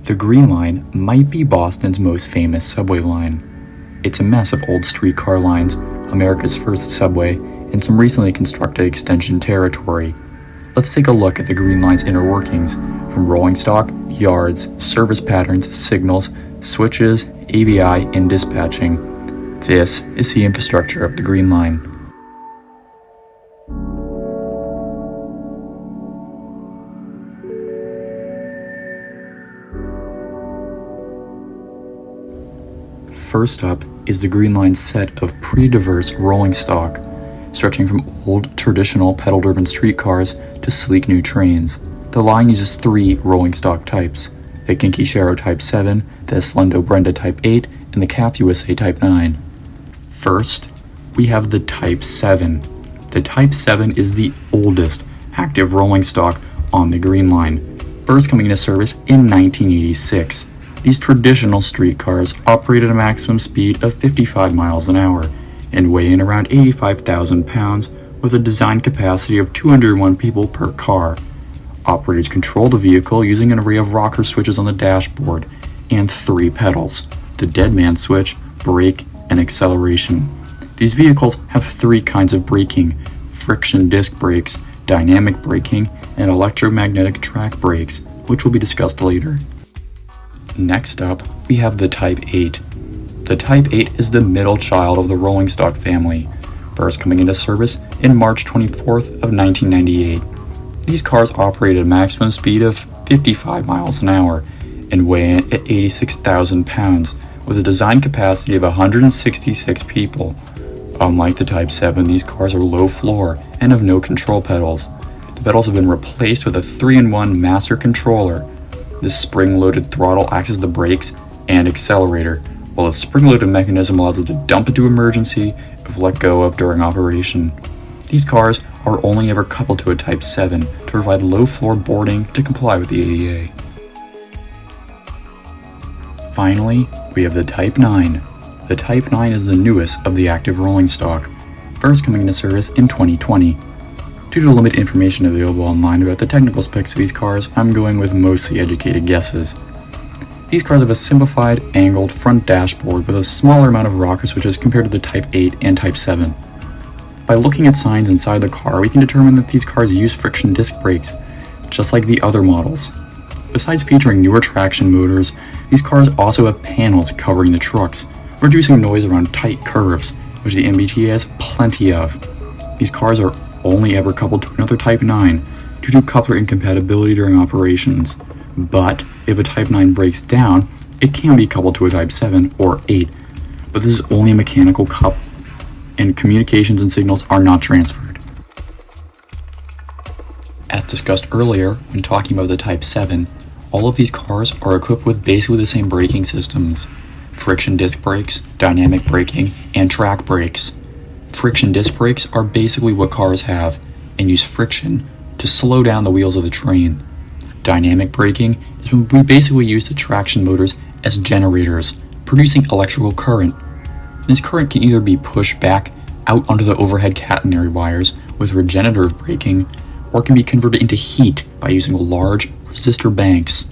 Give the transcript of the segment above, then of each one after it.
The Green Line might be Boston's most famous subway line. It's a mess of old streetcar lines, America's first subway, and some recently constructed extension territory. Let's take a look at the Green Line's inner workings, from rolling stock, yards, service patterns, signals, switches, ABI, and dispatching. This is the infrastructure of the Green Line. First up is the Green Line's set of pretty diverse rolling stock, stretching from old traditional pedal-driven streetcars to sleek new trains. The line uses 3 rolling stock types: the Kinky Shero Type 7, the Slendo Brenda Type 8, and the Calf USA Type 9. First, we have the Type 7. The Type 7 is the oldest active rolling stock on the Green Line, first coming into service in 1986. These traditional streetcars operate at a maximum speed of 55 miles an hour and weigh in around 85,000 pounds with a design capacity of 201 people per car. Operators control the vehicle using an array of rocker switches on the dashboard and 3 pedals: the deadman switch, brake, and acceleration. These vehicles have 3 kinds of braking: friction disc brakes, dynamic braking, and electromagnetic track brakes, which will be discussed later. Next up, we have the Type 8. The Type 8 is the middle child of the rolling stock family, first coming into service in March 24th of 1998. These cars operate at a maximum speed of 55 miles an hour and weigh in at 86,000 pounds with a design capacity of 166 people. Unlike the Type 7, these cars are low floor and have no control pedals. The pedals have been replaced with a 3-in-1 master controller. This spring-loaded throttle acts as the brakes and accelerator, while the spring-loaded mechanism allows it to dump into emergency if let go of during operation. These cars are only ever coupled to a Type 7 to provide low-floor boarding to comply with the ADA. Finally, we have the Type 9. The Type 9 is the newest of the active rolling stock, first coming into service in 2020. Due to limited information available online about the technical specs of these cars, I'm going with mostly educated guesses. These cars have a simplified, angled front dashboard with a smaller amount of rocker switches compared to the Type 8 and Type 7. By looking at signs inside the car, we can determine that these cars use friction disc brakes, just like the other models. Besides featuring newer traction motors, these cars also have panels covering the trucks, reducing noise around tight curves, which the MBTA has plenty of. These cars are only ever coupled to another Type 9 due to coupler incompatibility during operations. But if a Type 9 breaks down, it can be coupled to a Type 7 or 8. But this is only a mechanical couple, and communications and signals are not transferred. As discussed earlier when talking about the Type 7, all of these cars are equipped with basically the same braking systems: friction disc brakes, dynamic braking, and track brakes. Friction disc brakes are basically what cars have and use friction to slow down the wheels of the train. Dynamic braking is when we basically use the traction motors as generators, producing electrical current. This current can either be pushed back out onto the overhead catenary wires with regenerative braking, or can be converted into heat by using large resistor banks.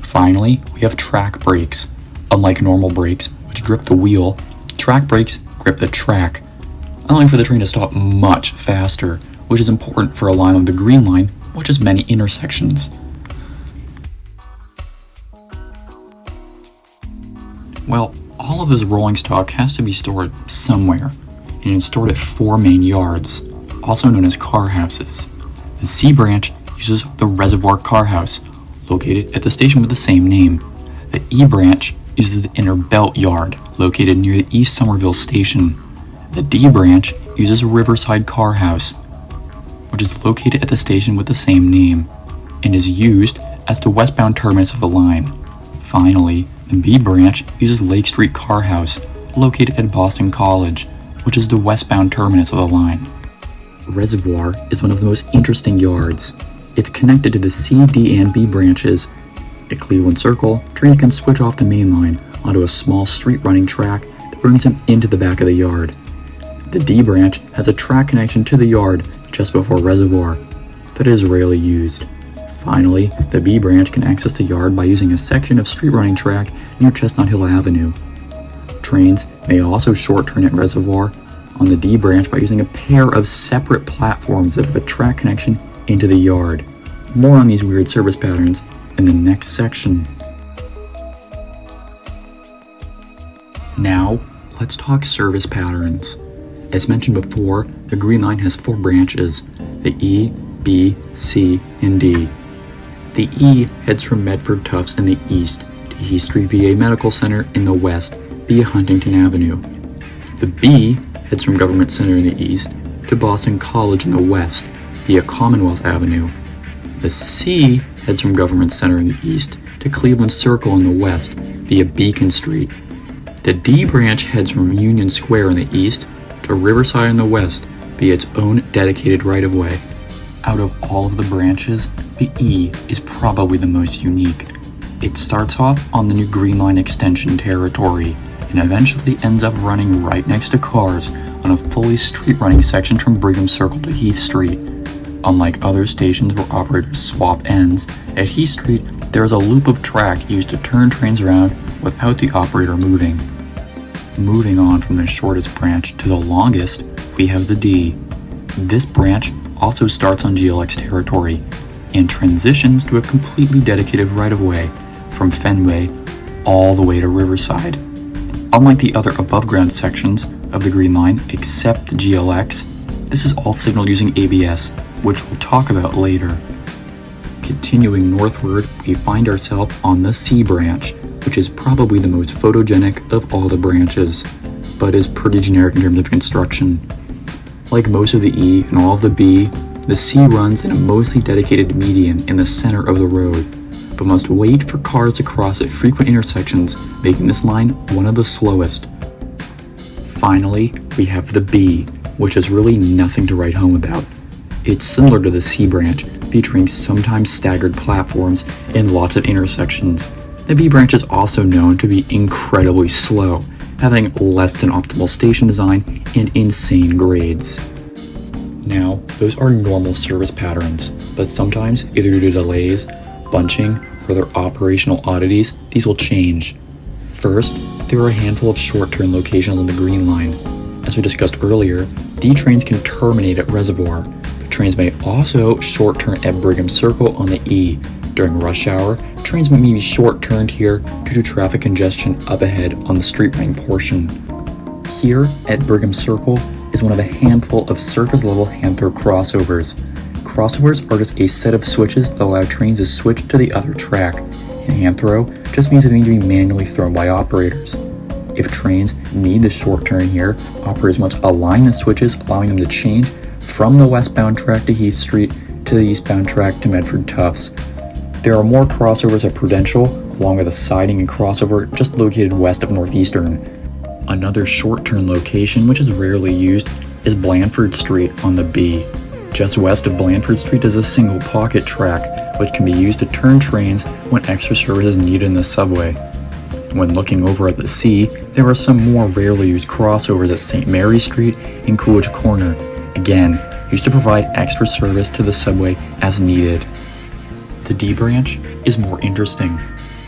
Finally, we have track brakes. Unlike normal brakes, which grip the wheel, track brakes grip the track, allowing for the train to stop much faster, which is important for a line like the Green Line, which has many intersections. Well, all of this rolling stock has to be stored somewhere, and it's stored at 4 main yards, also known as car houses. The C branch uses the Reservoir Car House, located at the station with the same name. The E branch uses the Inner Belt Yard, located near the East Somerville Station. The D branch uses Riverside Car House, which is located at the station with the same name, and is used as the westbound terminus of the line. Finally, the B branch uses Lake Street Car House, located at Boston College, which is the westbound terminus of the line. Reservoir is one of the most interesting yards. It's connected to the C, D, and B branches. At Cleveland Circle, trains can switch off the main line onto a small street running track that brings them into the back of the yard. The D branch has a track connection to the yard just before Reservoir that is rarely used. Finally, the B branch can access the yard by using a section of street running track near Chestnut Hill Avenue. Trains may also short turn at Reservoir on the D branch by using a pair of separate platforms that have a track connection into the yard. More on these weird service patterns in the next section. Now, let's talk service patterns. As mentioned before, the Green Line has 4 branches, the E, B, C, and D. The E heads from Medford Tufts in the east to Heath Street VA Medical Center in the west via Huntington Avenue. The B heads from Government Center in the east to Boston College in the west via Commonwealth Avenue. The C heads from Government Center in the east to Cleveland Circle in the west via Beacon Street. The D branch heads from Union Square in the east to Riverside in the west via its own dedicated right-of-way. Out of all of the branches, the E is probably the most unique. It starts off on the new Green Line extension territory and eventually ends up running right next to cars on a fully street-running section from Brigham Circle to Heath Street. Unlike other stations where operators swap ends, at Heath Street there is a loop of track used to turn trains around without the operator moving. Moving on from the shortest branch to the longest, we have the D. This branch also starts on GLX territory and transitions to a completely dedicated right-of-way from Fenway all the way to Riverside. Unlike the other above-ground sections of the Green Line except the GLX, this is all signaled using ABS, which we'll talk about later. Continuing northward, we find ourselves on the C branch, which is probably the most photogenic of all the branches, but is pretty generic in terms of construction. Like most of the E and all of the B, the C runs in a mostly dedicated median in the center of the road, but must wait for cars to cross at frequent intersections, making this line one of the slowest. Finally, we have the B, which is really nothing to write home about. It's similar to the C branch, featuring sometimes staggered platforms and lots of intersections. The B branch is also known to be incredibly slow, having less than optimal station design and insane grades. Now, those are normal service patterns, but sometimes, either due to delays, bunching, or other operational oddities, these will change. First, there are a handful of short-turn locations on the Green Line. As we discussed earlier, D trains can terminate at Reservoir, but trains may also short-turn at Brigham Circle on the E. During rush hour, trains may be short-turned here due to traffic congestion up ahead on the street-running portion. Here, at Brigham Circle, is one of a handful of surface-level hand-throw crossovers. Crossovers are just a set of switches that allow trains to switch to the other track, and hand-throw just means that they need to be manually thrown by operators. If trains need the short turn here, operators must align the switches, allowing them to change from the westbound track to Heath Street to the eastbound track to Medford Tufts. There are more crossovers at Prudential, along with a siding and crossover just located west of Northeastern. Another short-turn location, which is rarely used, is Blandford Street on the B. Just west of Blandford Street is a single pocket track, which can be used to turn trains when extra service is needed in the subway. When looking over at the C, there are some more rarely used crossovers at St. Mary Street and Coolidge Corner, again, used to provide extra service to the subway as needed. The D branch is more interesting.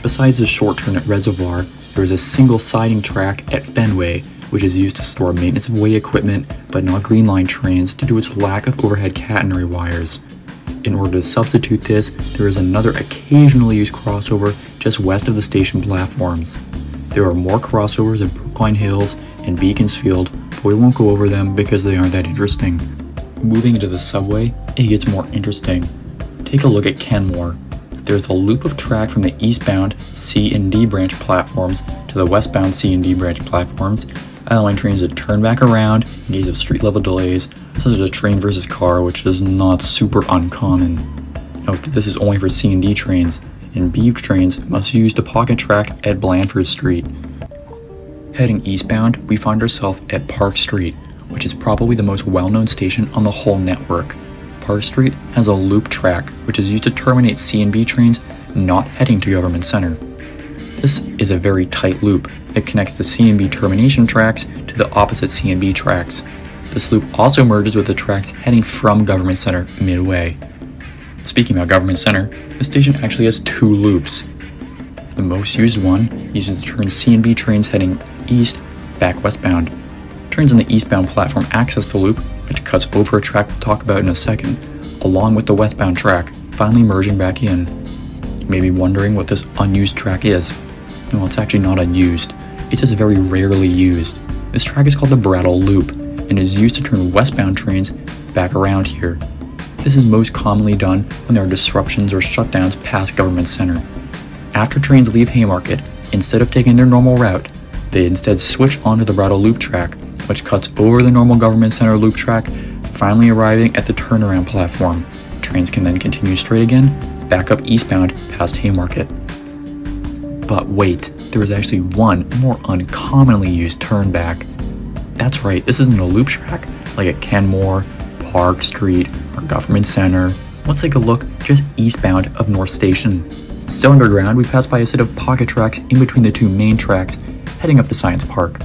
Besides the short turn at Reservoir, there is a single siding track at Fenway, which is used to store maintenance of way equipment but not Green Line trains due to its lack of overhead catenary wires. In order to substitute this, there is another occasionally used crossover just west of the station platforms. There are more crossovers at Brookline Hills and Beaconsfield, but we won't go over them because they aren't that interesting. Moving into the subway, it gets more interesting. Take a look at Kenmore. There's a loop of track from the eastbound C and D branch platforms to the westbound C and D branch platforms, allowing trains to turn back around in case of street-level delays, such as a train versus car, which is not super uncommon. Note that this is only for C and D trains, and B trains must use the pocket track at Blandford Street. Heading eastbound, we find ourselves at Park Street, which is probably the most well-known station on the whole network. Park Street has a loop track, which is used to terminate C and B trains not heading to Government Center. This is a very tight loop that connects the C and B termination tracks to the opposite C and B tracks. This loop also merges with the tracks heading from Government Center midway. Speaking about Government Center, the station actually has 2 loops. The most used one uses to turn C and B trains heading east back westbound. Trains on the eastbound platform access the loop, which cuts over a track we'll talk about in a second, along with the westbound track, finally merging back in. You may be wondering what this unused track is. Well, it's actually not unused. It's just very rarely used. This track is called the Brattle Loop, and is used to turn westbound trains back around here. This is most commonly done when there are disruptions or shutdowns past Government Center. After trains leave Haymarket, instead of taking their normal route, they instead switch onto the Brattle Loop track, which cuts over the normal Government Center loop track, finally arriving at the turnaround platform. Trains can then continue straight again, back up eastbound past Haymarket. But wait, there is actually one more uncommonly used turnback. That's right, this isn't a loop track like at Kenmore, Park Street, or Government Center. Let's take a look just eastbound of North Station. Still underground, we pass by a set of pocket tracks in between the 2 main tracks, heading up to Science Park.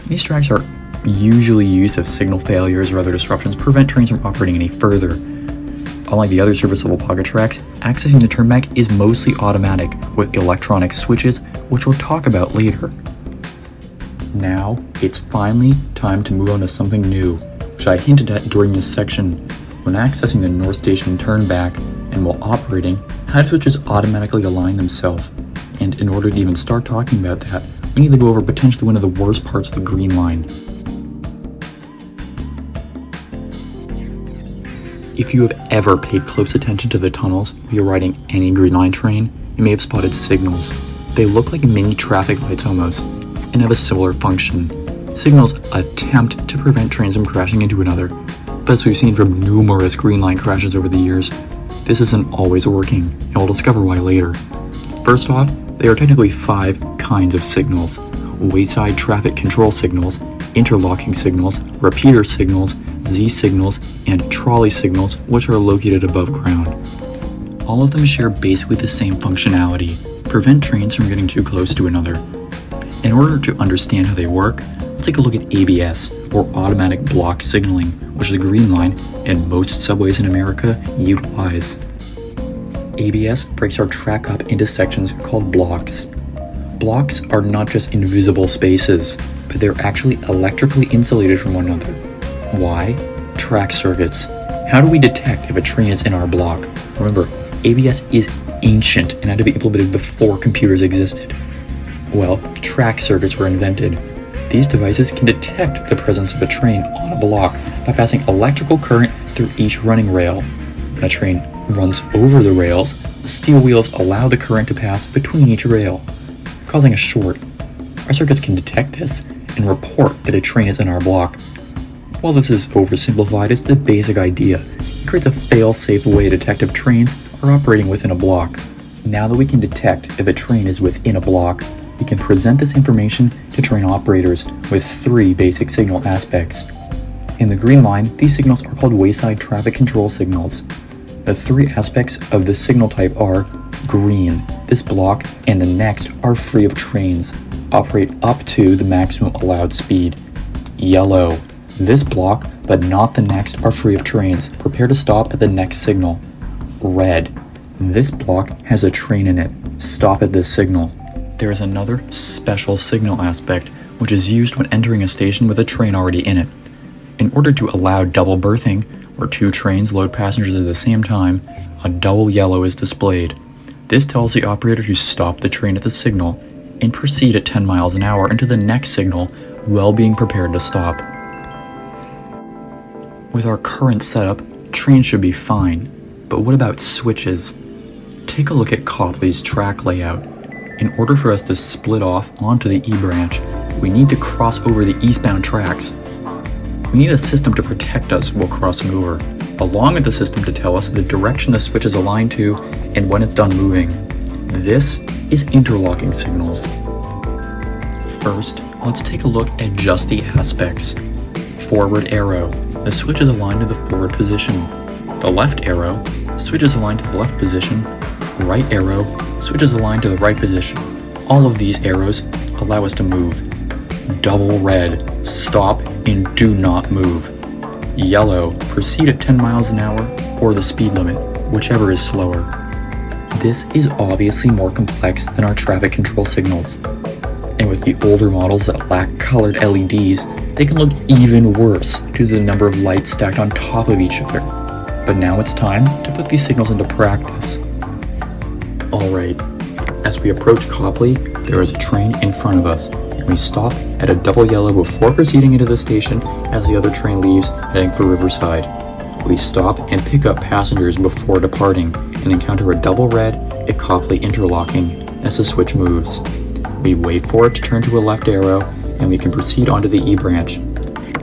These tracks are usually used if signal failures or other disruptions prevent trains from operating any further. Unlike the other service level pocket tracks, accessing the turnback is mostly automatic with electronic switches, which we'll talk about later. Now, it's finally time to move on to something new, which I hinted at during this section. When accessing the North Station turnback and while operating, how do switches automatically align themselves? And in order to even start talking about that, we need to go over potentially one of the worst parts of the Green Line. If you have ever paid close attention to the tunnels while you're riding any Green Line train, you may have spotted signals. They look like mini traffic lights almost, and have a similar function. Signals attempt to prevent trains from crashing into another, but as we've seen from numerous Green Line crashes over the years, this isn't always working, and we'll discover why later. First off, there are technically 5 kinds of signals: Wayside traffic control signals, interlocking signals, repeater signals, Z signals, and trolley signals, which are located above ground. All of them share basically the same functionality: prevent trains from getting too close to another. In order to understand how they work, let's take a look at ABS, or automatic block signaling, which the Green Line and most subways in America utilize. ABS breaks our track up into sections called blocks. Blocks are not just invisible spaces, but they're actually electrically insulated from one another. Why? Track circuits. How do we detect if a train is in our block? Remember, ABS is ancient and had to be implemented before computers existed. Well, track circuits were invented. These devices can detect the presence of a train on a block by passing electrical current through each running rail. When a train runs over the rails, the steel wheels allow the current to pass between each rail, causing a short. Our circuits can detect this and report that a train is in our block. While this is oversimplified, it's the basic idea. It creates a fail-safe way to detect if trains are operating within a block. Now that we can detect if a train is within a block, we can present this information to train operators with 3 basic signal aspects. In the Green Line, these signals are called Wayside traffic control signals. The 3 aspects of this signal type are: green, this block and the next are free of trains, operate up to the maximum allowed speed. Yellow, this block but not the next are free of trains, prepare to stop at the next signal. Red, this block has a train in it, stop at this signal. There is another special signal aspect which is used when entering a station with a train already in it. In order to allow double berthing, where 2 trains load passengers at the same time, a double yellow is displayed. This tells the operator to stop the train at the signal and proceed at 10 miles an hour into the next signal while being prepared to stop. With our current setup, trains should be fine, but what about switches? Take a look at Copley's track layout. In order for us to split off onto the E branch, we need to cross over the eastbound tracks. We need a system to protect us while crossing over, along with the system to tell us the direction the switch is aligned to and when it's done moving. This is interlocking signals. First, let's take a look at just the aspects. Forward arrow, the switch is aligned to the forward position. The left arrow, switch is aligned to the left position. Right arrow, switch is aligned to the right position. All of these arrows allow us to move. Double red, stop and do not move. Yellow, proceed at 10 miles an hour or the speed limit. whichever is slower. This is obviously more complex than our traffic control signals. And with the older models that lack colored LEDs, they can look even worse due to the number of lights stacked on top of each other. But now it's time to put these signals into practice. Alright, as we approach Copley, there is a train in front of us, and we stop at a double yellow before proceeding into the station as the other train leaves, heading for Riverside. We stop and pick up passengers before departing, and encounter a double red at Copley Interlocking as the switch moves. We wait for it to turn to a left arrow, and we can proceed onto the E branch.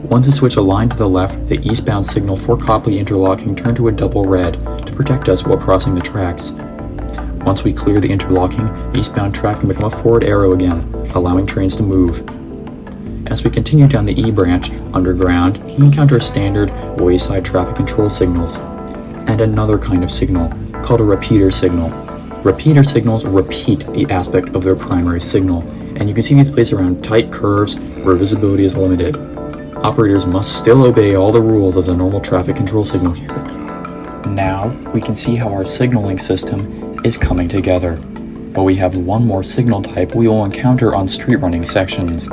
Once the switch aligned to the left, the eastbound signal for Copley Interlocking turned to a double red to protect us while crossing the tracks. Once we clear the interlocking, eastbound track can become a forward arrow again, allowing trains to move. As we continue down the E branch, underground, we encounter standard Wayside traffic control signals, and another kind of signal, called a repeater signal. Repeater signals repeat the aspect of their primary signal, and you can see these placed around tight curves where visibility is limited. Operators must still obey all the rules as a normal traffic control signal here. Now, we can see how our signaling system is coming together, but we have one more signal type we will encounter on street running sections.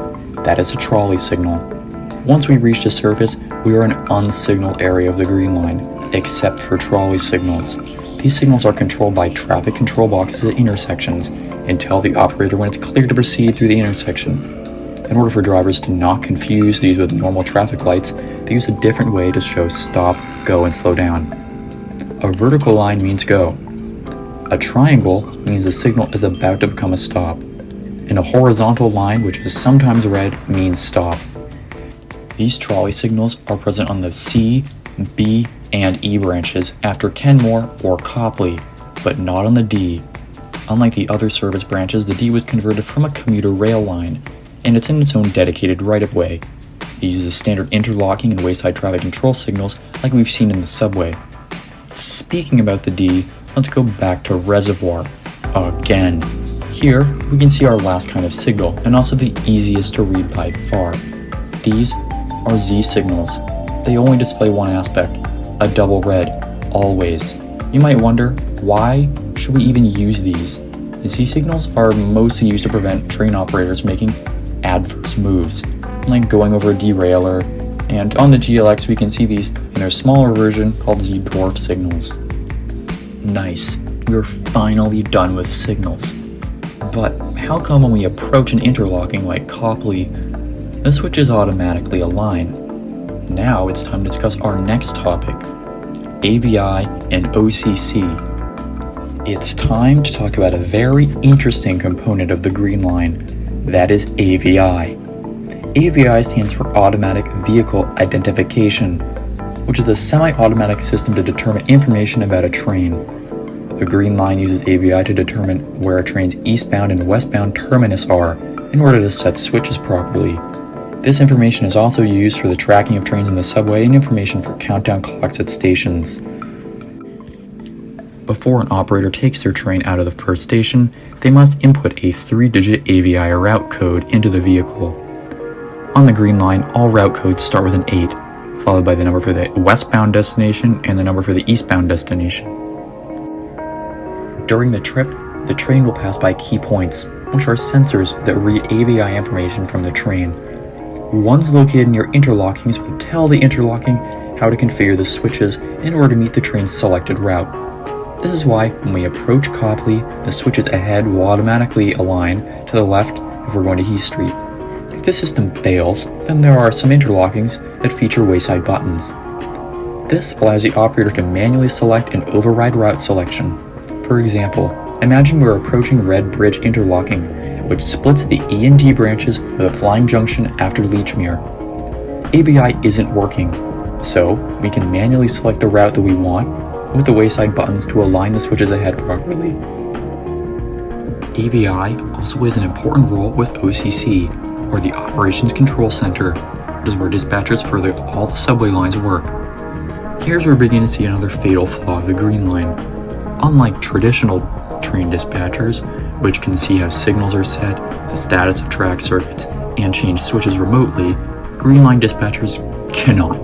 That is a trolley signal. Once we reach the surface, we are in an unsignaled area of the Green Line, except for trolley signals. These signals are controlled by traffic control boxes at intersections and tell the operator when it's clear to proceed through the intersection. In order for drivers to not confuse these with normal traffic lights, they use a different way to show stop, go, and slow down. A vertical line means go. A triangle means the signal is about to become a stop. And a horizontal line, which is sometimes red, means stop. These trolley signals are present on the C, B, and E branches after Kenmore or Copley, but not on the D. Unlike the other service branches, the D was converted from a commuter rail line, and it's in its own dedicated right-of-way. It uses standard interlocking and wayside traffic control signals like we've seen in the subway. Speaking about the D, let's go back to Reservoir again. Here, we can see our last kind of signal, and also the easiest to read by far. These are Z signals. They only display one aspect, a double red, always. You might wonder, why should we even use these? The Z signals are mostly used to prevent train operators making adverse moves, like going over a derailer, and on the GLX we can see these in their smaller version called Z dwarf signals. Nice, we're finally done with signals. But how come when we approach an interlocking like Copley, the switches automatically align? Now it's time to discuss our next topic, AVI and OCC. It's time to talk about a very interesting component of the Green Line, that is AVI. AVI stands for Automatic Vehicle Identification, which is a semi-automatic system to determine information about a train. The Green Line uses AVI to determine where a train's eastbound and westbound terminus are in order to set switches properly. This information is also used for the tracking of trains in the subway and information for countdown clocks at stations. Before an operator takes their train out of the first station, they must input a 3-digit AVI route code into the vehicle. On the Green Line, all route codes start with an 8, followed by the number for the westbound destination and the number for the eastbound destination. During the trip, the train will pass by key points, which are sensors that read AVI information from the train. Ones located near interlockings will tell the interlocking how to configure the switches in order to meet the train's selected route. This is why when we approach Copley, the switches ahead will automatically align to the left if we're going to Heath Street. If this system fails, then there are some interlockings that feature wayside buttons. This allows the operator to manually select and override route selection. For example, imagine we're approaching Red Bridge Interlocking, which splits the E and D branches with a flying junction after Leechmere. AVI isn't working, so we can manually select the route that we want with the wayside buttons to align the switches ahead properly. AVI also plays an important role with OCC, or the Operations Control Center, which is where dispatchers further all the subway lines work. Here's where we're beginning to see another fatal flaw of the Green Line. Unlike traditional train dispatchers, which can see how signals are set, the status of track circuits, and change switches remotely, Green Line dispatchers cannot.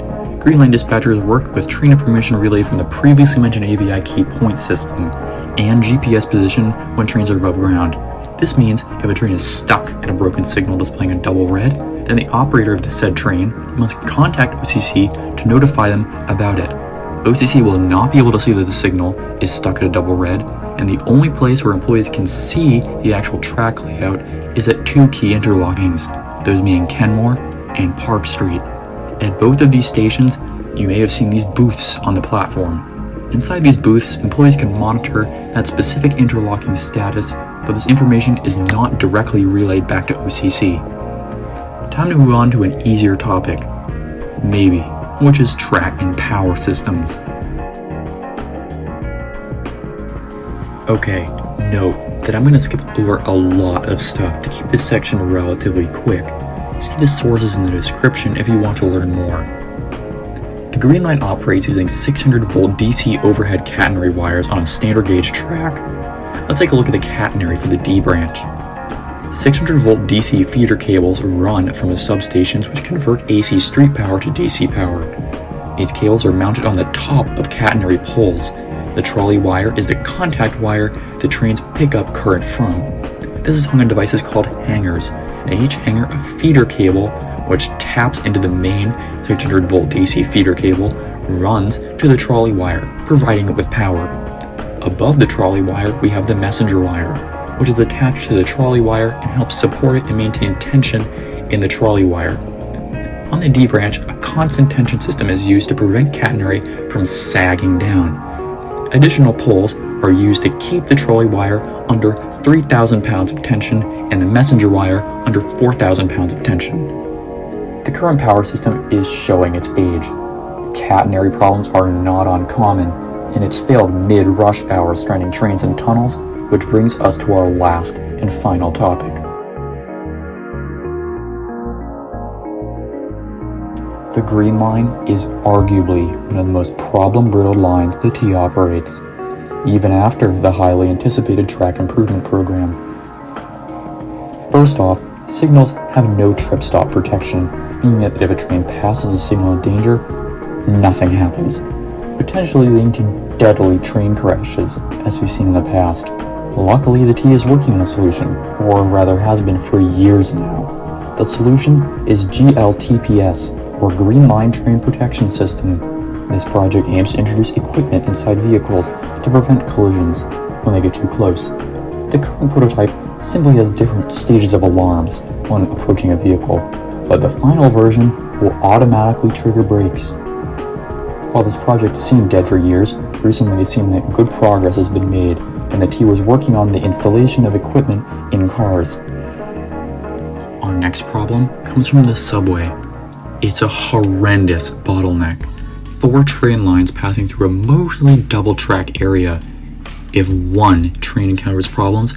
Greenline dispatchers work with train information relayed from the previously mentioned AVI key point system and GPS position when trains are above ground. This means if a train is stuck at a broken signal displaying a double red, then the operator of the said train must contact OCC to notify them about it. OCC will not be able to see that the signal is stuck at a double red, and the only place where employees can see the actual track layout is at two key interlockings, those being Kenmore and Park Street. At both of these stations, you may have seen these booths on the platform. Inside these booths, employees can monitor that specific interlocking status, but this information is not directly relayed back to OCC. Time to move on to an easier topic, maybe, which is track and power systems. Okay, note that I'm going to skip over a lot of stuff to keep this section relatively quick. See the sources in the description if you want to learn more. The Greenline operates using 600-volt DC overhead catenary wires on a standard gauge track. Let's take a look at the catenary for the D branch. 600-volt DC feeder cables run from the substations which convert AC street power to DC power. These cables are mounted on the top of catenary poles. The trolley wire is the contact wire the trains pick up current from. This is hung on devices called hangers, and each hanger a feeder cable which taps into the main 600-volt DC feeder cable runs to the trolley wire, providing it with power. Above the trolley wire we have the messenger wire, which is attached to the trolley wire and helps support it and maintain tension in the trolley wire. On the D branch, a constant tension system is used to prevent catenary from sagging down. Additional poles are used to keep the trolley wire under 3,000 pounds of tension and the messenger wire under 4,000 pounds of tension. The current power system is showing its age. Catenary problems are not uncommon, and it's failed mid-rush hour, stranding trains in tunnels, which brings us to our last and final topic. The Green Line is arguably one of the most problem-riddled lines the T operates, even after the highly anticipated track improvement program. First off, signals have no trip-stop protection, meaning that if a train passes a signal of danger, nothing happens, potentially leading to deadly train crashes, as we've seen in the past. Luckily, the T is working on a solution, or rather has been for years now. The solution is GLTPS, or Green Line Train Protection System. This project aims to introduce equipment inside vehicles to prevent collisions when they get too close. The current prototype simply has different stages of alarms when approaching a vehicle, but the final version will automatically trigger brakes. While this project seemed dead for years, recently it seemed that good progress has been made, and the T was working on the installation of equipment in cars. Our next problem comes from the subway. It's a horrendous bottleneck. 4 train lines passing through a mostly double-track area. If one train encounters problems,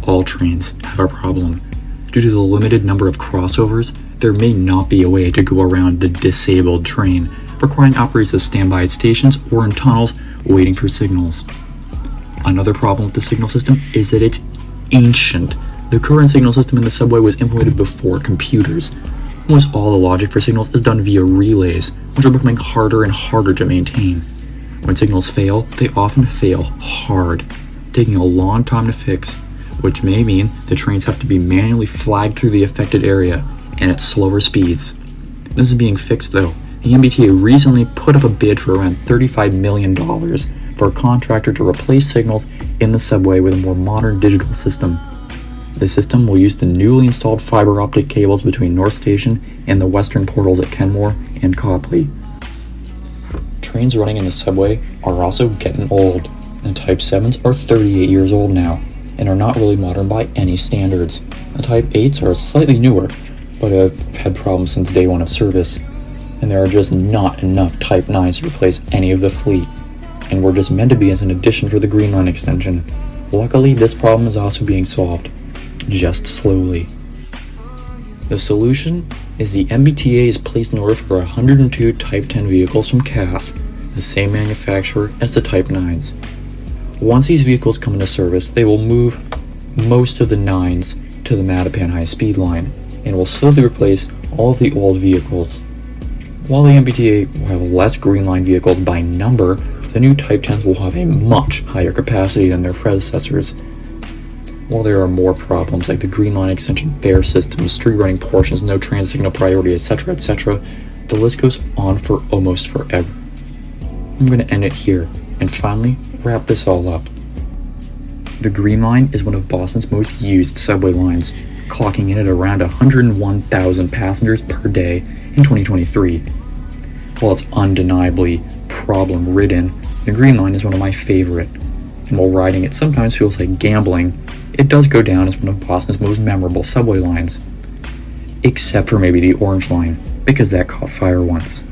all trains have a problem. Due to the limited number of crossovers, there may not be a way to go around the disabled train, requiring operators to stand by at stations or in tunnels waiting for signals. Another problem with the signal system is that it's ancient. The current signal system in the subway was implemented before computers. Almost all the logic for signals is done via relays, which are becoming harder and harder to maintain. When signals fail, they often fail hard, taking a long time to fix, which may mean the trains have to be manually flagged through the affected area and at slower speeds. This is being fixed though. The MBTA recently put up a bid for around $35 million for a contractor to replace signals in the subway with a more modern digital system. The system will use the newly installed fiber optic cables between North Station and the western portals at Kenmore and Copley. Trains running in the subway are also getting old, and Type 7s are 38 years old now, and are not really modern by any standards. The Type 8s are slightly newer, but have had problems since day one of service, and there are just not enough Type 9s to replace any of the fleet, and were just meant to be as an addition for the Green Line extension. Luckily, this problem is also being solved, just slowly. The solution is the MBTA has placed an order for 102 Type 10 vehicles from CAF, the same manufacturer as the Type 9s. Once these vehicles come into service, they will move most of the 9s to the Mattapan high-speed line, and will slowly replace all of the old vehicles. While the MBTA will have less Green Line vehicles by number, the new Type 10s will have a much higher capacity than their predecessors. While there are more problems like the Green Line extension fare system, street running portions, no trans signal priority, etc., the list goes on for almost forever. I'm going to end it here, and finally, wrap this all up. The Green Line is one of Boston's most used subway lines, clocking in at around 101,000 passengers per day in 2023. While it's undeniably problem-ridden, the Green Line is one of my favorite, and while riding it sometimes feels like gambling, it does go down as one of Boston's most memorable subway lines. Except for maybe the Orange Line, because that caught fire once.